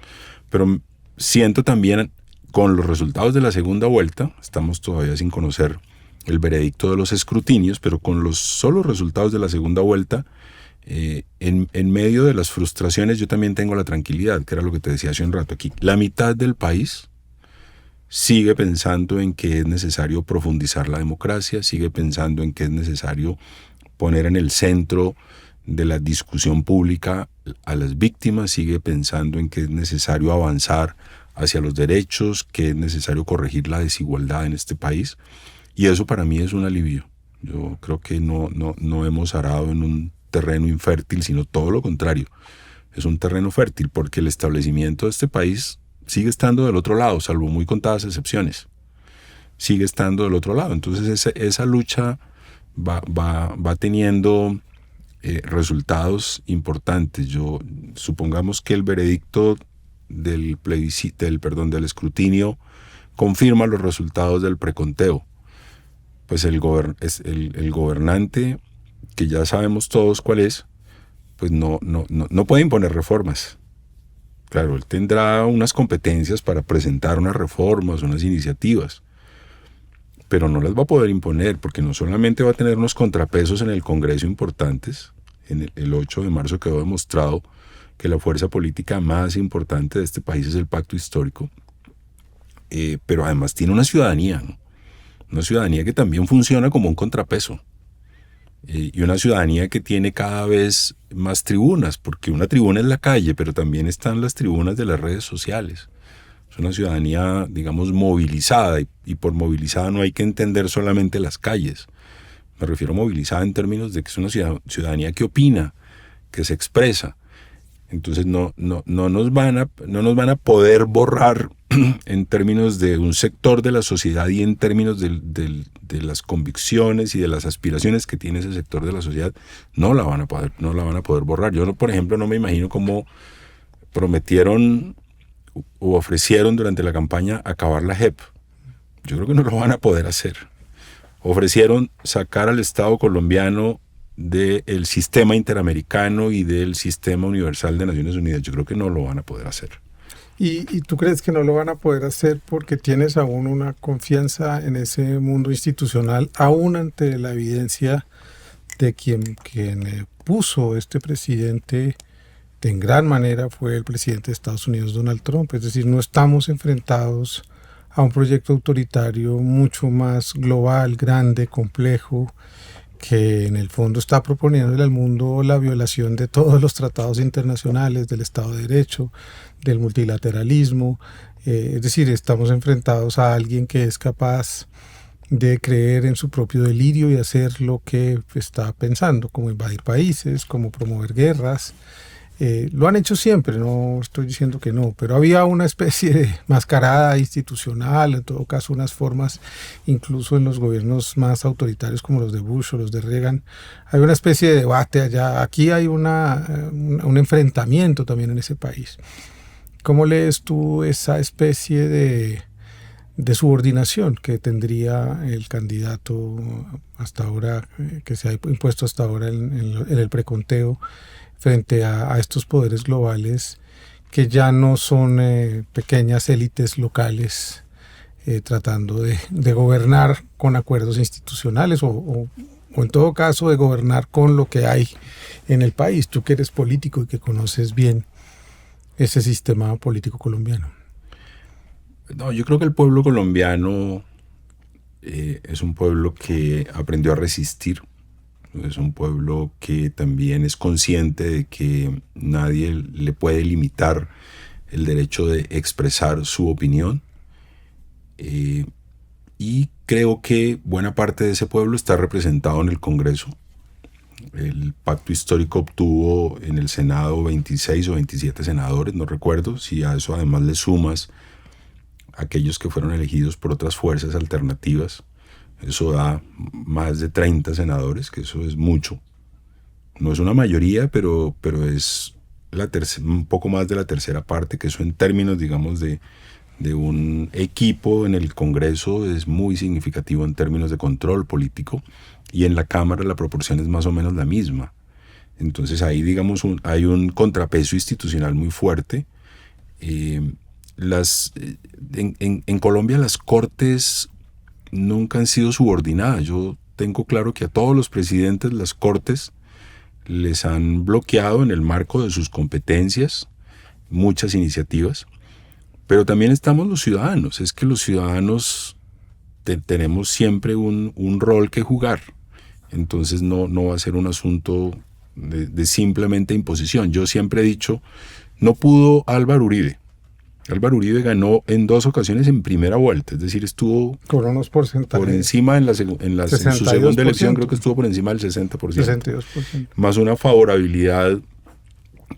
pero siento también con los resultados de la segunda vuelta, estamos todavía sin conocer el veredicto de los escrutinios, pero con los solos resultados de la segunda vuelta, en medio de las frustraciones yo también tengo la tranquilidad, que era lo que te decía hace un rato aquí. La mitad del país sigue pensando en que es necesario profundizar la democracia, sigue pensando en que es necesario poner en el centro de la discusión pública a las víctimas, sigue pensando en que es necesario avanzar hacia los derechos, que es necesario corregir la desigualdad en este país, y eso para mí es un alivio. Yo creo que no hemos arado en un terreno infértil, sino todo lo contrario. Es un terreno fértil porque el establecimiento de este país sigue estando del otro lado, salvo muy contadas excepciones. Sigue estando del otro lado. Entonces esa lucha va teniendo resultados importantes. Supongamos que el veredicto del escrutinio confirma los resultados del preconteo. Pues el gobernante, que ya sabemos todos cuál es, pues no puede imponer reformas. Claro, él tendrá unas competencias para presentar unas reformas, unas iniciativas, pero no las va a poder imponer, porque no solamente va a tener unos contrapesos en el Congreso importantes. El 8 de marzo quedó demostrado que la fuerza política más importante de este país es el pacto histórico, pero además tiene una ciudadanía, ¿no? Una ciudadanía que también funciona como un contrapeso. Y una ciudadanía que tiene cada vez más tribunas, porque una tribuna es la calle, pero también están las tribunas de las redes sociales. Es una ciudadanía, digamos, movilizada, y por movilizada no hay que entender solamente las calles. Me refiero a movilizada en términos de que es una ciudadanía que opina, que se expresa. Entonces no nos van a poder borrar en términos de un sector de la sociedad y en términos de las convicciones y de las aspiraciones que tiene ese sector de la sociedad. No la van a poder borrar. Yo, por ejemplo, no me imagino cómo prometieron o ofrecieron durante la campaña acabar la JEP. Yo creo que no lo van a poder hacer. Ofrecieron sacar al Estado colombiano del sistema interamericano y del sistema universal de Naciones Unidas. Yo creo que no lo van a poder hacer. ¿Y tú crees que no lo van a poder hacer porque tienes aún una confianza en ese mundo institucional, aún ante la evidencia de quien puso este presidente en gran manera fue el presidente de Estados Unidos, Donald Trump? Es decir, no estamos enfrentados a un proyecto autoritario mucho más global, grande, complejo, que en el fondo está proponiéndole al mundo la violación de todos los tratados internacionales, del Estado de Derecho, del multilateralismo. Es decir, estamos enfrentados a alguien que es capaz de creer en su propio delirio y hacer lo que está pensando, como invadir países, como promover guerras. Lo han hecho siempre, no estoy diciendo que no, pero había una especie de mascarada institucional, en todo caso unas formas, incluso en los gobiernos más autoritarios como los de Bush o los de Reagan, hay una especie de debate allá. Aquí hay un enfrentamiento también en ese país. ¿Cómo lees tú esa especie de subordinación que tendría el candidato hasta ahora, que se ha impuesto hasta ahora en el preconteo, frente a estos poderes globales que ya no son pequeñas élites locales tratando de gobernar con acuerdos institucionales o en todo caso de gobernar con lo que hay en el país? Tú que eres político y que conoces bien ese sistema político colombiano. No, yo creo que el pueblo colombiano es un pueblo que aprendió a resistir. Es un pueblo que también es consciente de que nadie le puede limitar el derecho de expresar su opinión. Y creo que buena parte de ese pueblo está representado en el Congreso. El pacto histórico obtuvo en el Senado 26 o 27 senadores, no recuerdo. Si a eso además le sumas aquellos que fueron elegidos por otras fuerzas alternativas, Eso da más de 30 senadores, que eso es mucho. No es una mayoría, pero es un poco más de la tercera parte, que eso en términos, digamos, de un equipo en el Congreso es muy significativo en términos de control político, y en la Cámara la proporción es más o menos la misma. Entonces ahí, digamos, hay un contrapeso institucional muy fuerte. En Colombia las cortes nunca han sido subordinadas. Yo tengo claro que a todos los presidentes las cortes les han bloqueado en el marco de sus competencias muchas iniciativas, pero también estamos los ciudadanos. Es que los ciudadanos tenemos siempre un rol que jugar. Entonces no va a ser un asunto de simplemente imposición. Yo siempre he dicho, no pudo Álvaro Uribe. Álvaro Uribe ganó en 2 ocasiones en primera vuelta, es decir, estuvo con unos porcentajes por encima en su segunda elección, creo que estuvo por encima del 60%. 62%. Más una favorabilidad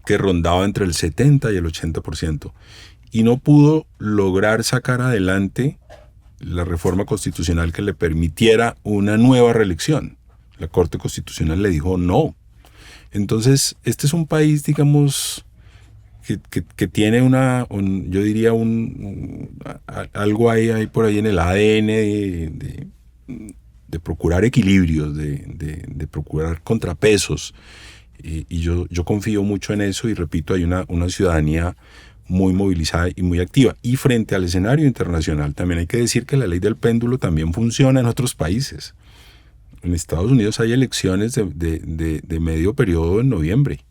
que rondaba entre el 70 y el 80%. Y no pudo lograr sacar adelante la reforma constitucional que le permitiera una nueva reelección. La Corte Constitucional le dijo no. Entonces, este es un país, digamos, que tiene yo diría algo hay por ahí en el ADN de procurar equilibrios, de procurar contrapesos, y yo confío mucho en eso, y repito, hay una ciudadanía muy movilizada y muy activa. Y frente al escenario internacional también hay que decir que la ley del péndulo también funciona en otros países. En Estados Unidos hay elecciones de medio periodo en noviembre.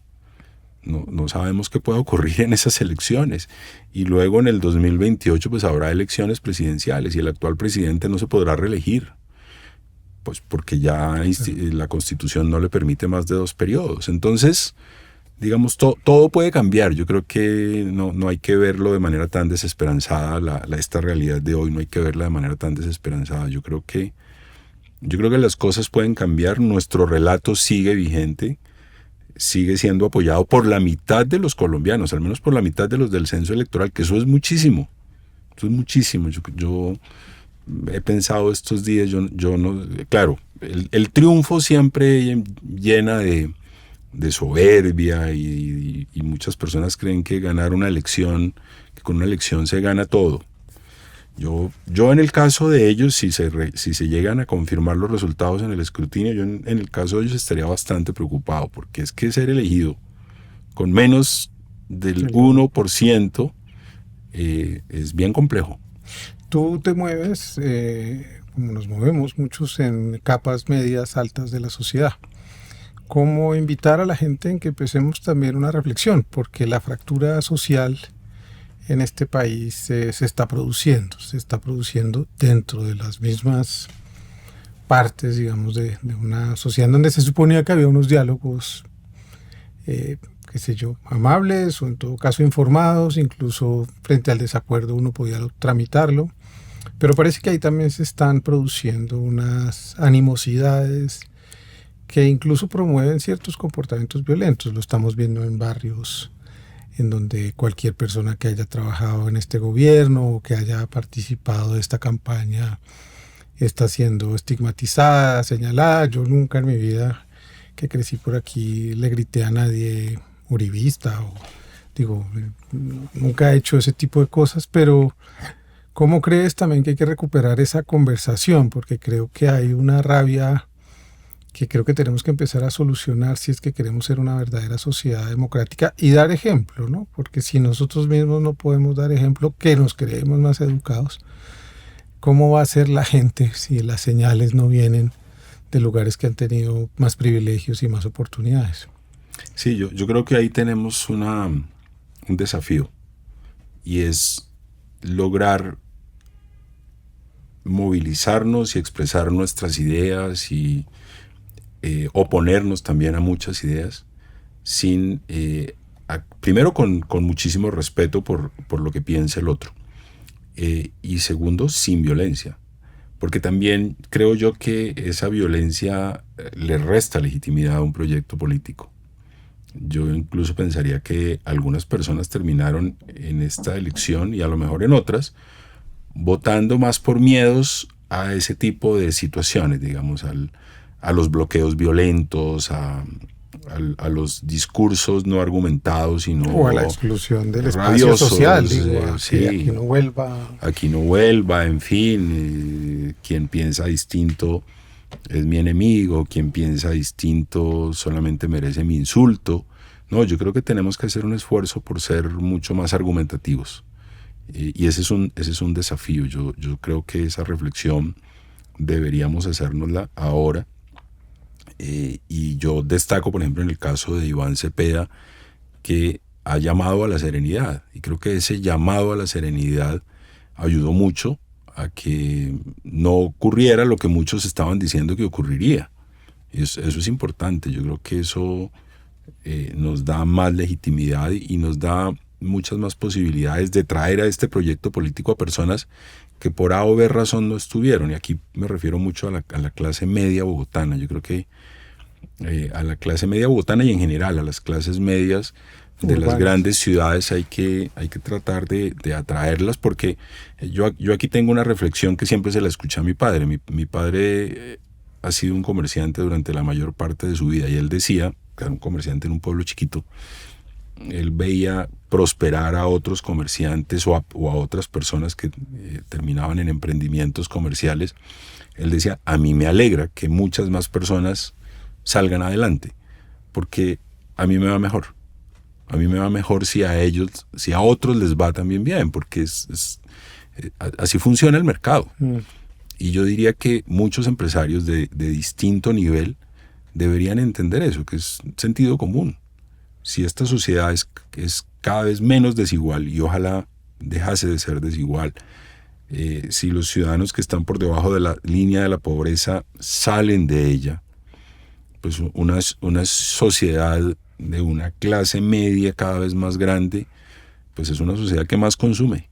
No sabemos qué pueda ocurrir en esas elecciones. Y luego en el 2028 pues habrá elecciones presidenciales, y el actual presidente no se podrá reelegir, pues porque ya la Constitución no le permite más de 2 periodos. Entonces, digamos, todo puede cambiar. Yo creo que no hay que verlo de manera tan desesperanzada. Esta realidad de hoy no hay que verla de manera tan desesperanzada. Yo creo que las cosas pueden cambiar. Nuestro relato sigue vigente, sigue siendo apoyado por la mitad de los colombianos, al menos por la mitad de los del censo electoral, que eso es muchísimo. Eso es muchísimo. Yo he pensado estos días, yo no, claro, el triunfo siempre llena de soberbia, y muchas personas creen que ganar una elección, que con una elección se gana todo. Yo en el caso de ellos, si se llegan a confirmar los resultados en el escrutinio, yo en el caso de ellos estaría bastante preocupado, porque es que ser elegido con menos del 1% es bien complejo. Tú te mueves, como nos movemos muchos, en capas medias altas de la sociedad. ¿Cómo invitar a la gente en que empecemos también una reflexión? Porque la fractura social en este país se está produciendo dentro de las mismas partes, digamos, de una sociedad donde se suponía que había unos diálogos, amables, o en todo caso informados, incluso frente al desacuerdo uno podía tramitarlo, pero parece que ahí también se están produciendo unas animosidades que incluso promueven ciertos comportamientos violentos. Lo estamos viendo en barrios en donde cualquier persona que haya trabajado en este gobierno o que haya participado de esta campaña está siendo estigmatizada, señalada. Yo nunca en mi vida, que crecí por aquí, le grité a nadie uribista, nunca he hecho ese tipo de cosas, pero ¿cómo crees también que hay que recuperar esa conversación? Porque creo que hay una rabia que creo que tenemos que empezar a solucionar si es que queremos ser una verdadera sociedad democrática y dar ejemplo, ¿no? Porque si nosotros mismos no podemos dar ejemplo, que nos creemos más educados, ¿cómo va a ser la gente si las señales no vienen de lugares que han tenido más privilegios y más oportunidades? Sí, yo creo que ahí tenemos un desafío, y es lograr movilizarnos y expresar nuestras ideas y oponernos también a muchas ideas, primero con muchísimo respeto por lo que piensa el otro, y segundo, sin violencia, porque también creo yo que esa violencia le resta legitimidad a un proyecto político. Yo incluso pensaría que algunas personas terminaron en esta elección, y a lo mejor en otras, votando más por miedos a ese tipo de situaciones, digamos, a los bloqueos violentos, a los discursos no argumentados, sino o a la exclusión del espacio rabiosos, social, digo, sí, aquí no vuelva. Aquí no vuelva, en fin, quien piensa distinto es mi enemigo, quien piensa distinto solamente merece mi insulto. No, yo creo que tenemos que hacer un esfuerzo por ser mucho más argumentativos. Y ese es un desafío. Yo creo que esa reflexión deberíamos hacérnosla ahora. Y yo destaco, por ejemplo, en el caso de Iván Cepeda, que ha llamado a la serenidad. Y creo que ese llamado a la serenidad ayudó mucho a que no ocurriera lo que muchos estaban diciendo que ocurriría. Eso es importante. Yo creo que eso nos da más legitimidad y nos da muchas más posibilidades de traer a este proyecto político a personas que por A o B razón no estuvieron. Y aquí me refiero mucho a la clase media bogotana. Yo creo que a la clase media bogotana y en general a las clases medias de las grandes ciudades hay que tratar de atraerlas, porque yo aquí tengo una reflexión que siempre se la escuché a mi padre. Mi padre ha sido un comerciante durante la mayor parte de su vida y él decía, que era un comerciante en un pueblo chiquito, él veía prosperar a otros comerciantes o a otras personas que terminaban en emprendimientos comerciales. Él decía, a mí me alegra que muchas más personas salgan adelante, porque a mí me va mejor. A mí me va mejor si a otros les va también bien, porque así funciona el mercado. Y yo diría que muchos empresarios de distinto nivel deberían entender eso, que es sentido común. Si esta sociedad es cada vez menos desigual, y ojalá dejase de ser desigual, si los ciudadanos que están por debajo de la línea de la pobreza salen de ella, pues una sociedad de una clase media cada vez más grande, pues es una sociedad que más consume,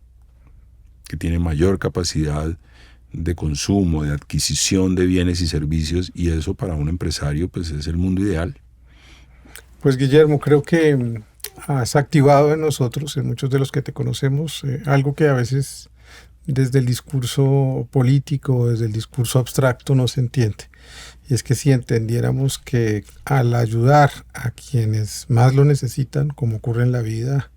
que tiene mayor capacidad de consumo, de adquisición de bienes y servicios, y eso para un empresario pues es el mundo ideal. Pues Guillermo, creo que has activado en nosotros, en muchos de los que te conocemos, algo que a veces desde el discurso político, desde el discurso abstracto no se entiende. Y es que si entendiéramos que al ayudar a quienes más lo necesitan, como ocurre en la vida,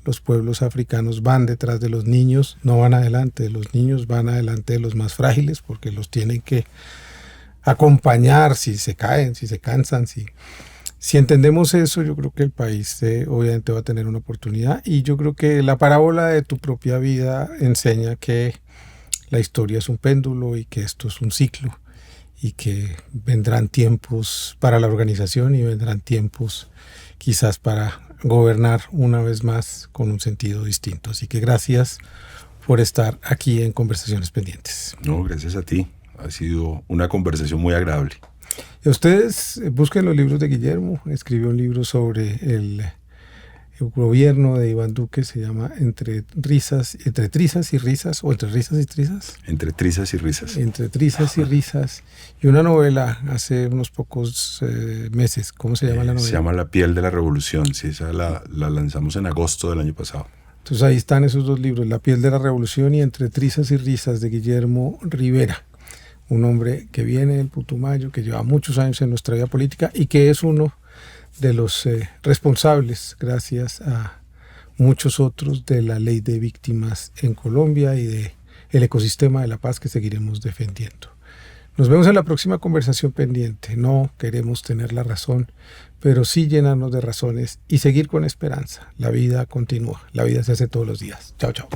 los pueblos africanos van detrás de los niños, no van adelante, los niños van adelante de los más frágiles porque los tienen que acompañar si se caen, si se cansan, si entendemos eso, yo creo que el país obviamente va a tener una oportunidad, y yo creo que la parábola de tu propia vida enseña que la historia es un péndulo y que esto es un ciclo y que vendrán tiempos para la organización y vendrán tiempos quizás para gobernar una vez más con un sentido distinto. Así que gracias por estar aquí en Conversaciones Pendientes. No, gracias a ti. Ha sido una conversación muy agradable. Y ustedes busquen los libros de Guillermo. Escribió un libro sobre el gobierno de Iván Duque, se llama Entre trizas y risas, o Entre risas y trizas. Entre trizas y risas. Entre trizas y risas. Y una novela hace unos pocos meses. ¿Cómo se llama la novela? Se llama La piel de la revolución. Sí, esa la lanzamos en agosto del año pasado. Entonces ahí están esos dos libros, La piel de la revolución y Entre trizas y risas, de Guillermo Rivera. Un hombre que viene del Putumayo, que lleva muchos años en nuestra vida política y que es uno de los responsables, gracias a muchos otros, de la ley de víctimas en Colombia y del ecosistema de la paz que seguiremos defendiendo. Nos vemos en la próxima Conversación Pendiente. No queremos tener la razón, pero sí llenarnos de razones y seguir con esperanza. La vida continúa, la vida se hace todos los días. Chao, chao.